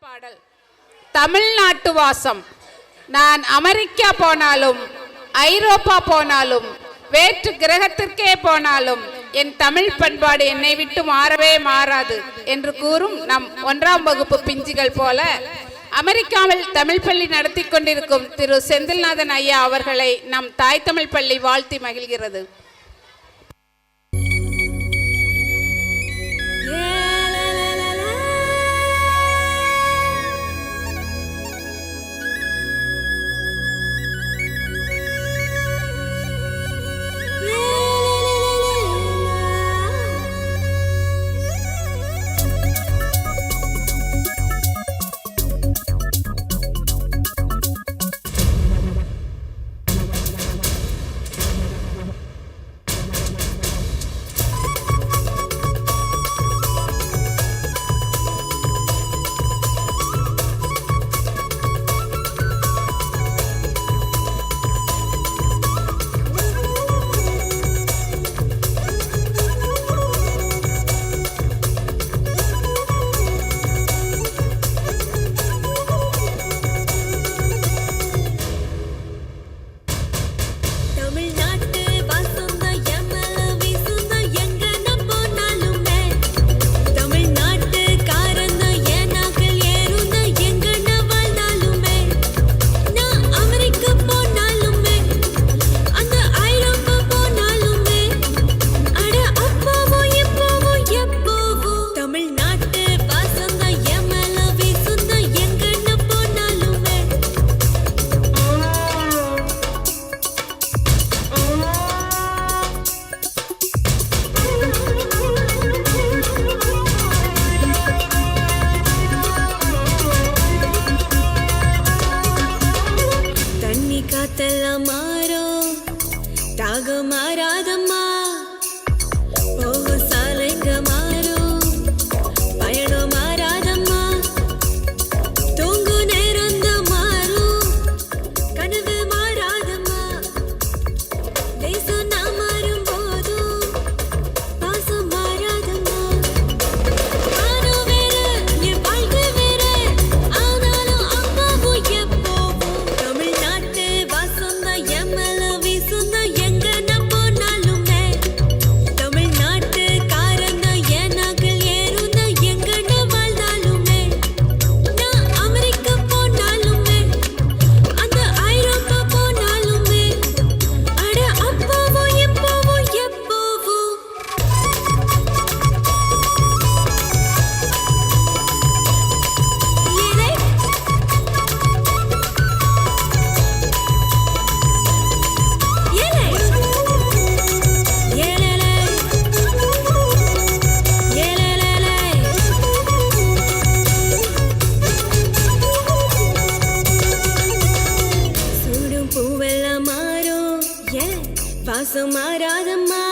பாடல் தமிழ்நாட்டு வாசம். நான் அமெரிக்கா போனாலும் ஐரோப்பா போனாலும் வேற்று கிரகத்திற்கே போனாலும் என் தமிழ் பண்பாடு என்னை விட்டு மாறவே மாறாது என்று கூறும் நம் 1ஆம் வகுப்பு பிஞ்சுகள் போல அமெரிக்காவில் தமிழ் பள்ளி நடத்தி கொண்டிருக்கும் திரு செந்தில்நாதன் ஐயா அவர்களை நம் தாய் தமிழ் பள்ளி வாழ்த்தி மகிழ்கிறது. காத்தெல்லாம் மாறும் தாகம் மாறாதம்மா, போகும் சாலைங்க மாறும் பயணம் மாறாதம்மா, தூங்கு நேரம் தான் மாறும் கனவு மாறாதம்மா, தேசம் நான் மாறும் போதும் பாசம் மாறாதம்மா, நானும் வேற என் வாழ்க்கை வேற ஆனாலும் அம்மாவும் எப்போவும் தமிழ்நாட்டு வாசம் தான் என் மேல வீசும் தான் எங்க நான் போனாலுமே, தமிழ்நாட்டு காரன் தான் என் நாக்கில் ஏறும் தான் எங்க நான் வாழ்ந்தாலுமே, நான் அமெரிக்கா போனாலுமே அந்த ஐரோப்பா போனாலுமே அட அப்போவும் எப்போவும் எப்போவும் ஏலே ஏலே ஏலேலே ஏலேலேலே சூடும் பூவெல்லாம் மாறும் வாசம் மாறாதம்மா,